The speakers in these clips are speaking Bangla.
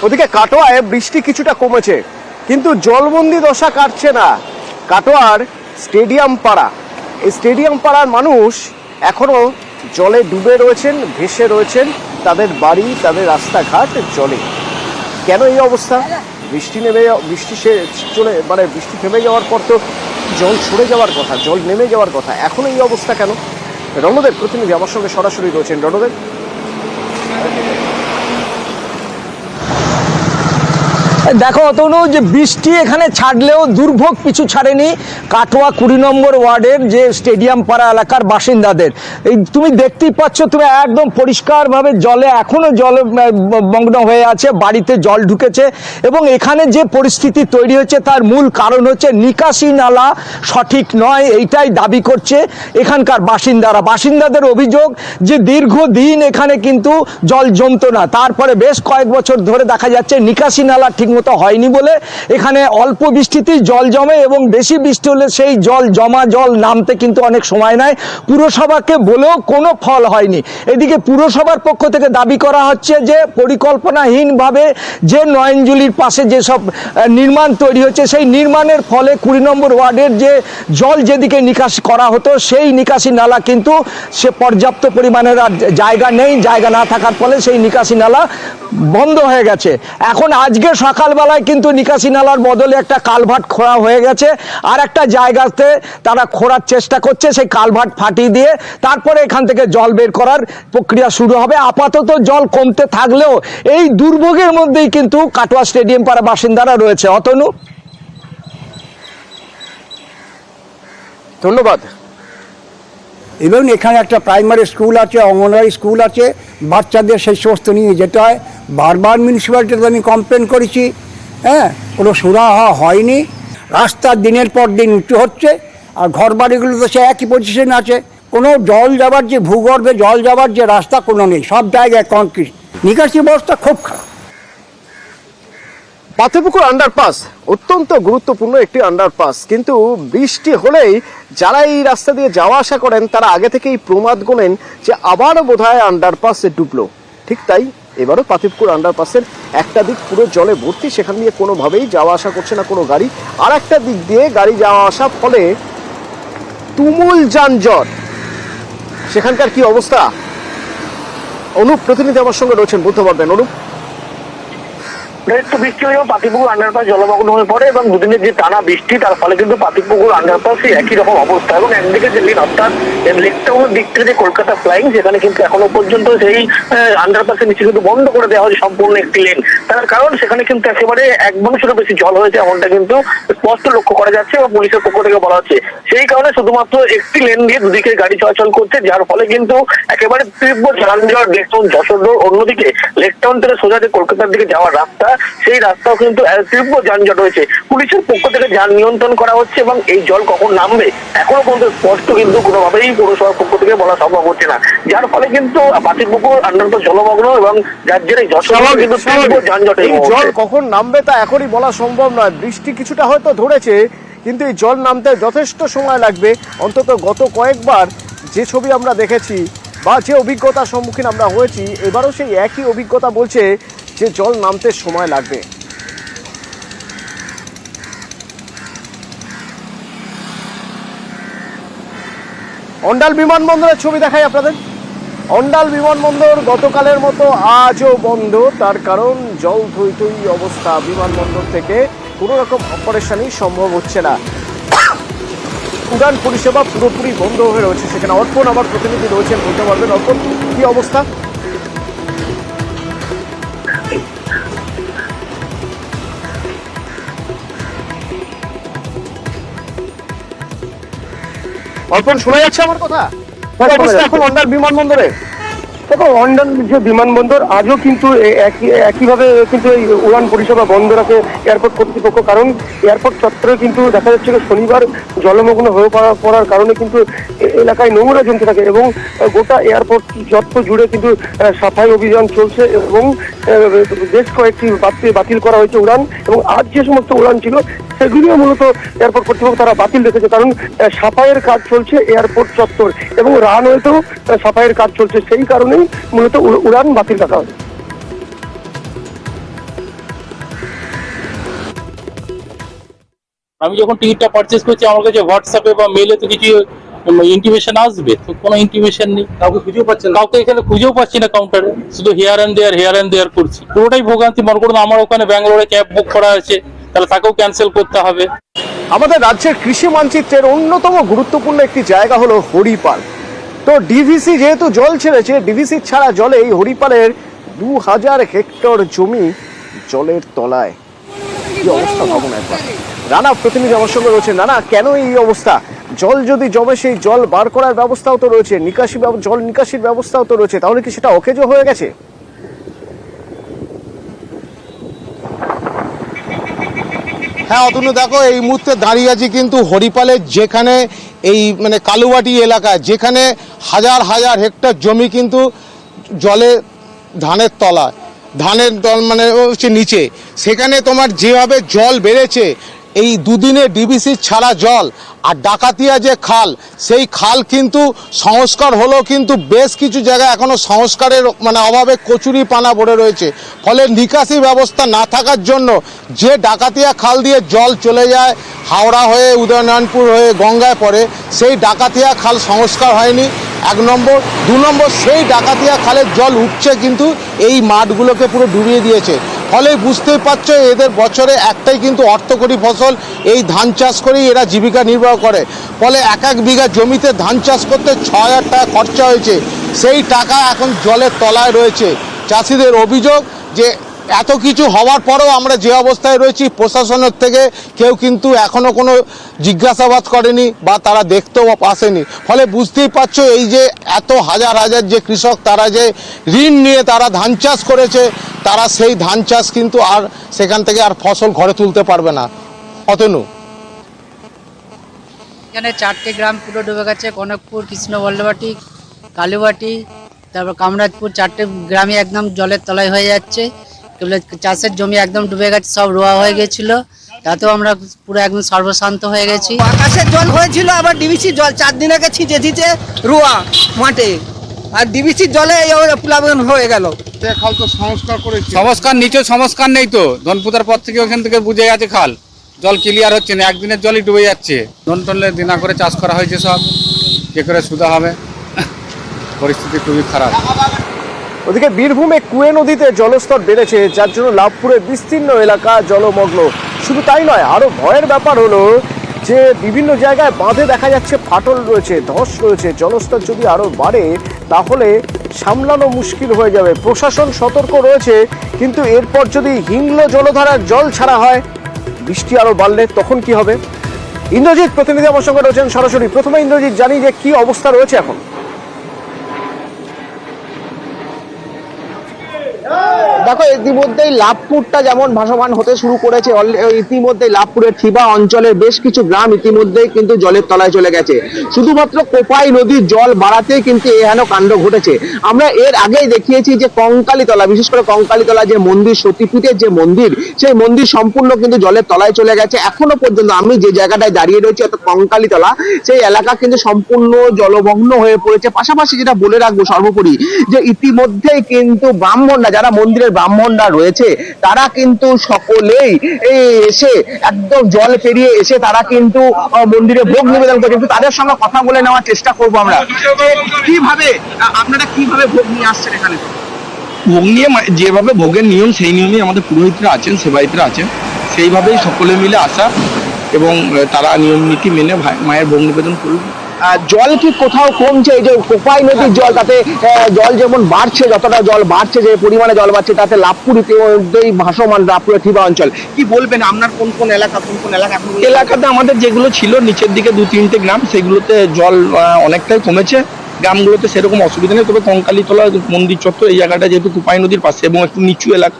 ওদিকে কাটোয়ায় বৃষ্টি কিছুটা কমেছে, কিন্তু জলবন্দি দশা কাটছে না। কাটোয়ার স্টেডিয়াম পাড়া, এই স্টেডিয়াম পাড়ার মানুষ এখনো জলে ডুবে রয়েছেন, ভেসে রয়েছেন। তাদের বাড়ি, তাদের রাস্তাঘাট জলে। কেন এই অবস্থা? বৃষ্টি থেমে যাওয়ার পর তো জল সরে যাওয়ার কথা, জল নেমে যাওয়ার কথা, এখন এই অবস্থা কেন? রণদেব প্রতিনিধি আমার সঙ্গে সরাসরি রয়েছেন। রণদেব, দেখো অতনু, যে বৃষ্টি এখানে ছাড়লেও দুর্ভোগ পিছু ছাড়েনি কাটোয়া 20 নম্বর ওয়ার্ডের যে স্টেডিয়াম পাড়া এলাকার বাসিন্দাদের। এই তুমি দেখতেই পাচ্ছ, তুমি একদম পরিষ্কারভাবে জলে এখনো জলে মগ্ন হয়ে আছে, বাড়িতে জল ঢুকেছে। এবং এখানে যে পরিস্থিতি তৈরি হচ্ছে তার মূল কারণ হচ্ছে নিকাশি নালা সঠিক নয়, এইটাই দাবি করছে এখানকার বাসিন্দাদের অভিযোগ যে দীর্ঘদিন এখানে কিন্তু জল জমতো না, তারপরে বেশ কয়েক বছর ধরে দেখা যাচ্ছে নিকাশি নালা ঠিক মতো হয়নি বলে এখানে অল্প বৃষ্টিতেই জল জমে এবং বেশি বৃষ্টি হলে সেই জল নামতে কিন্তু অনেক সময় নেয়। পুরসভাকে বলেও কোনো ফল হয়নি। এদিকে পুরসভার পক্ষ থেকে দাবি করা হচ্ছে যে পরিকল্পনাহীনভাবে যে নয়নজুলির পাশে যেসব নির্মাণ তৈরি হচ্ছে, সেই নির্মাণের ফলে 20 নম্বর ওয়ার্ডের যে জল যেদিকে নিকাশি করা হতো সেই নিকাশি নালা কিন্তু সে পর্যাপ্ত পরিমাণের জায়গা নেই। জায়গা না থাকার ফলে সেই নিকাশি নালা বন্ধ হয়ে গেছে। এখন আজকে সকালবেলায় কিন্তু নিকাশি নালার বদলে একটা কালভার্ট খোঁড়া হয়ে গেছে, আর একটা জায়গাতে তারা খোঁড়ার চেষ্টা করছে, সেই কালভার্ট ফাটিয়ে দিয়ে তারপরে এখান থেকে জল বের করার প্রক্রিয়া শুরু হবে। আপাতত জল কমতে থাকলেও এই দুর্ভোগের মধ্যেই কিন্তু কাটোয়া স্টেডিয়াম পাড়া বাসিন্দারা রয়েছে। অতনু, ধন্যবাদ। এবং এখানে একটা প্রাইমারি স্কুল আছে, অঙ্গনওয়াড়ি স্কুল আছে, বাচ্চাদের সেই সমস্ত নিয়ে যেতে হয়। বারবার মিউনিসিপ্যালিটিতে আমি কমপ্লেন করেছি, কোনো সুরাহা হয়নি। রাস্তা দিনের পর দিন উঁচু হচ্ছে, আর ঘর বাড়িগুলো তো সে একই পজিশনে আছে। কোনো জল যাবার যে ভূগর্ভে জল যাবার যে রাস্তা কোনো নেই, সব জায়গায় কংক্রিট। নিকাশি ব্যবস্থা খুব খারাপ। পাথরপুকুর আন্ডারপাস অত্যন্ত গুরুত্বপূর্ণ একটি আন্ডারপাস, কিন্তু বৃষ্টি হলেই যারা এই রাস্তা দিয়ে যাওয়া আসা করেন তারা আগে থেকেই প্রমাদ গোনেন যে আবারও বোধহয় আন্ডারপাস ডুবলো। ঠিক তাই এবারও পাথরপুকুর আন্ডারপাসের একটা দিক পুরো জলে ভর্তি, সেখান দিয়ে কোনোভাবেই যাওয়া আসা করছে না কোনো গাড়ি। আর একটা দিক দিয়ে গাড়ি যাওয়া আসা, ফলে তুমুল যানজট। সেখানকার কি অবস্থা? অনুপ প্রতিনিধি আমার সঙ্গে রয়েছেন, বলতে পারবেন। অনুপ, একটু বৃষ্টি হলেও পাতিপুকুর আন্ডারপাস জলমগ্ন হয়ে পড়ে এবং দুদিনের যে টানা বৃষ্টি তার ফলে কিন্তু পাতিপুকুর আন্ডারপাসে একই রকম অবস্থা। এবং একদিকে যে লেন, অর্থাৎ লেক টাউনের দিক থেকে যে কলকাতা ফ্লাইং, সেখানে কিন্তু এখনো পর্যন্ত সেই আন্ডারপাসের নিচে কিন্তু বন্ধ করে দেওয়া হয়েছে সম্পূর্ণ একটি লেন। তার কারণ সেখানে কিন্তু একেবারে 1 মানুষেরও বেশি জল হয়েছে, এমনটা কিন্তু স্পষ্ট লক্ষ্য করা যাচ্ছে এবং পুলিশের পক্ষ থেকে বলা হচ্ছে। সেই কারণে শুধুমাত্র একটি লেন দিয়ে দুদিকে গাড়ি চলাচল করছে, যার ফলে কিন্তু একেবারে তীব্র যানজট। লেক টাউন যশোর রোড, অন্যদিকে লেক টাউন থেকে সোজা যে কলকাতার দিকে যাওয়ার রাস্তা, সেই রাস্তাও কিন্তু তীব্র যানজট হয়েছে। পুলিশের পক্ষ থেকে যান নিয়ন্ত্রণ করা হচ্ছে এবং এই জল কখন নামবে এখনো পর্যন্ত স্পষ্ট কিন্তু কোনোভাবেই পৌরসভার পক্ষ থেকে বলা সম্ভব হচ্ছে না, যার ফলে কিন্তু পাতিপুকুর আন্ডারপাস জলমগ্ন এবং যার জেরে যশোর কিন্তু তীব্র যানজট। এই জল কখন নামবে তা এখনই বলা সম্ভব নয়। বৃষ্টি কিছুটা হয়তো ধরেছে, কিন্তু এই জল নামতে যথেষ্ট সময় লাগবে। অন্তত গত কয়েকবার যে ছবি আমরা দেখেছি বা যে অভিজ্ঞতার সম্মুখীন আমরা হয়েছি, এবারও সেই একই অভিজ্ঞতা বলছে যে জল নামতে সময় লাগবে। অন্ডাল বিমানবন্দরের ছবি দেখাই আপনাদের। অন্ডাল বিমানবন্দর গতকালের মতো আজও বন্ধ, তার কারণ জল থই থই অবস্থা। বিমানবন্দর থেকে কোনো রকম অপারেশনই সম্ভব হচ্ছে না। উড়ান পরিষেবা পুরোপুরি বন্ধ হয়ে রয়েছে। সেখানে অর্পণ আমার প্রতিনিধি রয়েছেন, বলতে পারবেন অর্পণ কি অবস্থা? অর্পণ, শোনা যাচ্ছে আমার কথা? এখন অন্ডাল বিমানবন্দরে দেখো, অন্ডাল যে বিমানবন্দর আজও কিন্তু একইভাবে কিন্তু এই উড়ান পরিষেবা বন্ধ রাখে এয়ারপোর্ট কর্তৃপক্ষ। কারণ এয়ারপোর্ট চত্বরে কিন্তু দেখা যাচ্ছে শনিবার জলমগ্ন হয়ে পড়ার কারণে কিন্তু এলাকায় নোংরা জমতে থাকে এবং গোটা এয়ারপোর্ট চত্বর জুড়ে কিন্তু সাফাই অভিযান চলছে এবং বেশ কয়েকটি বাতিল করা হয়েছে উড়ান। এবং আজ যে সমস্ত উড়ান ছিল সেগুলিও মূলত এয়ারপোর্ট কর্তৃপক্ষ তারা বাতিল রেখেছে, কারণ সাফাইয়ের কাজ চলছে এয়ারপোর্ট চত্বর এবং রানওয়েতেও সাফাইয়ের কাজ চলছে। সেই কারণেই মূলত উড়ান বাতিল রাখা হয়। আমি যখন টিকিটটা পারচেস করছি আমার কাছে হোয়াটসঅ্যাপে বা মেইলে তো কিছু ইন্টিমেশন আসবে, তো কোনো ইন্টিমেশন নেই, কাউকে খুঁজেও পাচ্ছেন, কাউকে এখানে খুঁজেও পাচ্ছি না কাউন্টারে, শুধু হিয়ার অ্যান্ড দেয়ার করছি। পুরোটাই ভোগান্তি। মনে করুন আমার ওখানে ব্যাঙ্গালোরে ক্যাব বুক করা আছে, তাহলে তাকেও ক্যান্সেল করতে হবে। আমাদের রাজ্যের কৃষি মানচিত্রের অন্যতম গুরুত্বপূর্ণ একটি জায়গা হলো হরিপাল। তো ডিভিসি যেহেতু জল ছেড়েছে, ডিভিসি ছাড়া জলে এই হরিপালের 2000 হেক্টর জমি জলের তলায়। কি অবস্থা ভাবুন একবার। রানা প্রতিনিধি আমার সঙ্গে রয়েছে। রানা, কেন এই অবস্থা? জল যদি জমে সেই জল বার করার ব্যবস্থাও তো রয়েছে, জল নিকাশির ব্যবস্থাও তো রয়েছে, তাহলে কি সেটা অকেজো হয়ে গেছে? হ্যাঁ অতনু, দেখো এই মুহূর্তে দাঁড়িয়ে আছি কিন্তু হরিপালের, যেখানে এই মানে কালুবাটি এলাকায়, যেখানে হাজার হাজার হেক্টর জমি কিন্তু জলে ধানের তলায়, ধানের তল মানে হচ্ছে নিচে, সেখানে তোমার যেভাবে জল বেড়েছে, এই দুদিনে ডিবিসি ছাড়া জল, আর ডাকাতিয়া যে খাল, সেই খাল কিন্তু সংস্কার হলো, কিন্তু বেশ কিছু জায়গায় এখনও সংস্কারের মানে অভাবে কচুরি পানা পড়ে রয়েছে। ফলে নিকাশি ব্যবস্থা না থাকার জন্য যে ডাকাতিয়া খাল দিয়ে জল চলে যায় হাওড়া হয়ে উদয়নারায়ণপুর হয়ে গঙ্গায় পড়ে, সেই ডাকাতিয়া খাল সংস্কার হয়নি, 1 নম্বর। 2 নম্বর, সেই ডাকাতিয়া খালের জল উঠছে কিন্তু এই মাঠগুলোকে পুরো ডুবিয়ে দিয়েছে। ফলে বুঝতেই পারছো এদের বছরে একটাই কিন্তু অর্থকরী ফসল, এই ধান চাষ করেই এরা জীবিকা নির্বাহ করে। ফলে 1 বিঘা জমিতে ধান চাষ করতে 6000 টাকা খরচা হয়েছে, সেই টাকা এখন জলের তলায় রয়েছে। চাষিদের অভিযোগ যে এত কিছু হওয়ার পরেও আমরা যে অবস্থায় রয়েছি, প্রশাসনের থেকে কেউ কিন্তু এখনও কোনো জিজ্ঞাসাবাদ করেনি বা তারা দেখতেও আসেনি। ফলে বুঝতেই পারছো এই যে এত হাজার হাজার যে কৃষক, তারা যে ঋণ নিয়ে তারা ধান চাষ করেছে, তারা সেই ধান চাষ কিন্তু আর সেখান থেকে আর ফসল ঘরে তুলতে পারবে না। অতনু, এখানে 4টে গ্রাম পুরো ডুবে গেছে, কনকপুর, কৃষ্ণবল্লবাটি, কালুবাটি, তারপর কামরাজপুর, 4টে গ্রামে একদম জলের তলায় হয়ে যাচ্ছে। চাষের জমি একদম ডুবে গেছে, সব রোয়া হয়ে গেছিল, তাতেও আমরা পুরো একদম সর্বশান্ত হয়ে গেছি। আকাশের জল হয়েছিল, আবার ডিবিসির জল 4 দিন আগে ছিঁচে রোয়া মাঠে, আর ডিবিসির জলে এই প্লাবন হয়ে গেল। খাল তো সংস্কার করেছে, সংস্কার নিচে সংস্কার নেই তো, ধনপুতার পর থেকে ওখান থেকে বুঝে গেছে খাল, জল ক্লিয়ার হচ্ছে না, একদিনের জলই ডুবে যাচ্ছে। ধন টনলে দিনা করে চাষ করা হয়েছে, সব কে করে সুদা হবে, পরিস্থিতি খুবই খারাপ। ওদিকে বীরভূমে কুয়ে নদীতে জলস্তর বেড়েছে, যার জন্য লাভপুরের বিস্তীর্ণ এলাকা জলমগ্ন। শুধু তাই নয়, আরো ভয়ের ব্যাপার হলো যে বিভিন্ন জায়গায় বাঁধে দেখা যাচ্ছে ফাটল রয়েছে, ধস রয়েছে। জলস্তর যদি আরো বাড়ে তাহলে সামলানো মুশকিল হয়ে যাবে। প্রশাসন সতর্ক রয়েছে, কিন্তু এরপর যদি হিংল জলধারার জল ছাড়া হয়, বৃষ্টি আরো বাড়লে তখন কি হবে? ইন্দ্রজিৎ প্রতিনিধি আমার সঙ্গে রয়েছেন সরাসরি। প্রথমে ইন্দ্রজিৎ, জানি যে কি অবস্থা রয়েছে এখন। দেখো, ইতিমধ্যেই লাভপুরটা যেমন ভাসমান হতে শুরু করেছে, ইতিমধ্যেই লাভপুরের থিবা অঞ্চলের বেশ কিছু গ্রাম ইতিমধ্যেই কিন্তু জলের তলায় চলে গেছে। শুধুমাত্র কোপাই নদীর জল বাড়াতেই কিন্তু এহেন কাণ্ড ঘটেছে। আমরা এর আগেই দেখিয়েছি যে কঙ্কালীতলা, বিশেষ করে কঙ্কালীতলা যে মন্দির, সতীপীঠের যে মন্দির, সেই মন্দির সম্পূর্ণ কিন্তু জলের তলায় চলে গেছে। এখনো পর্যন্ত আমি যে জায়গাটায় দাঁড়িয়ে রয়েছি, অর্থাৎ কঙ্কালীতলা, সেই এলাকা কিন্তু সম্পূর্ণ জলমগ্ন হয়ে পড়েছে। পাশাপাশি যেটা বলে রাখবো সর্বোপরি, যে ইতিমধ্যেই কিন্তু ব্রাহ্মণরা, যারা মন্দিরের ব্রাহ্মণরা রয়েছে, তারা কিন্তু সকলেই এসে একদম জল পেরিয়ে এসে তারা কিন্তু মন্দিরে ভোগ নিবেদন করে। কিন্তু তাদের সঙ্গে কথা বলে নেওয়ার চেষ্টা করবো আমরা, কিভাবে আপনারা কিভাবে ভোগ নিয়ে আসছেন এখানে। ভোগ নিয়ে যেভাবে ভোগের নিয়ম, সেই নিয়মেই আমাদের পুরোহিতরা আছেন, সেবায়িতরা আছেন, সেইভাবেই সকলে মিলে আসা এবং তারা নিয়ম নীতি মেনে মায়ের ভোগ নিবেদন করবে। জল কি কোথাও কমছে? এই যে কোপাই নদীর জল, তাতে জল যেমন বাড়ছে, যতটা জল বাড়ছে, যে পরিমাণে জল বাড়ছে, তাতে লাভপুর ইতিমধ্যেই ভাসমান, লাভপুরের থিবা অঞ্চল। কি বলবেন, আপনার কোন কোন এলাকা, এলাকাতে আমাদের যেগুলো ছিল নিচের দিকে 2-3টে গ্রাম, সেগুলোতে জল অনেকটাই কমেছে। গ্রামগুলোতে সেরকম অসুবিধা নেই, তবে কঙ্কালীতলা মন্দির চত্বর এই জায়গাটা যেহেতু কোপাই নদীর পাশে এবং একটু নিচু এলাকা,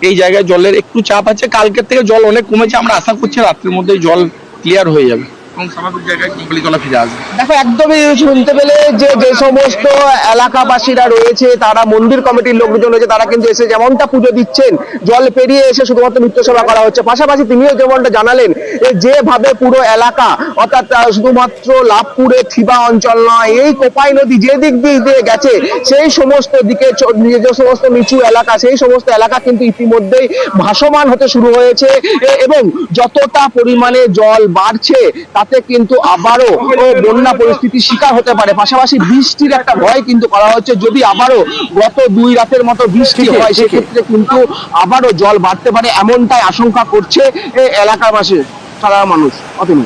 এই জায়গায় জলের একটু চাপ আছে। কালকের থেকে জল অনেক কমেছে, আমরা আশা করছি রাত্রের মধ্যে জল ক্লিয়ার হয়ে যাবে। এবং স্বাভাবিক জায়গায় কঙ্কালী তলা ফিরে আসবে। দেখো একদমই শুনতে পেলে যে যে সমস্ত এলাকাবাসীরা রয়েছে, তারা মন্দির কমিটির লোকজন রয়েছে, তারা কিন্তু এসে যেমনটা পুজো দিচ্ছেন, জল পেরিয়ে এসে শুধুমাত্র নিত্য সেবা করা হচ্ছে। পাশাপাশি তিনিও যেমনটা জানালেন, যেভাবে পুরো এলাকা অর্থাৎ শুধুমাত্র লাভপুরে থিবা অঞ্চল নয়, এই কোপাই নদী যে দিক দিয়ে গেছে সেই সমস্ত দিকে যে সমস্ত নিচু এলাকা, সেই সমস্ত এলাকা কিন্তু ইতিমধ্যেই ভাসমান হতে শুরু হয়েছে এবং যতটা পরিমাণে জল বাড়ছে তাতে কিন্তু আবারও বন্যা পরিস্থিতির শিকার হতে পারে। পাশাপাশি বৃষ্টির একটা ভয় কিন্তু করা হচ্ছে, যদি আবারও গত 2 রাতের মতো বৃষ্টি হয় সেক্ষেত্রে কিন্তু আবারও জল বাড়তে পারে, এমনটাই আশঙ্কা করছে এলাকাবাসী, সাধারণ মানুষ। অতনু,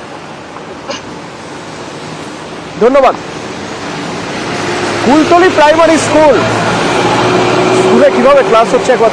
ধন্যবাদ। কুলতলি প্রাইমারি স্কুলে কিভাবে ক্লাস হচ্ছে একবার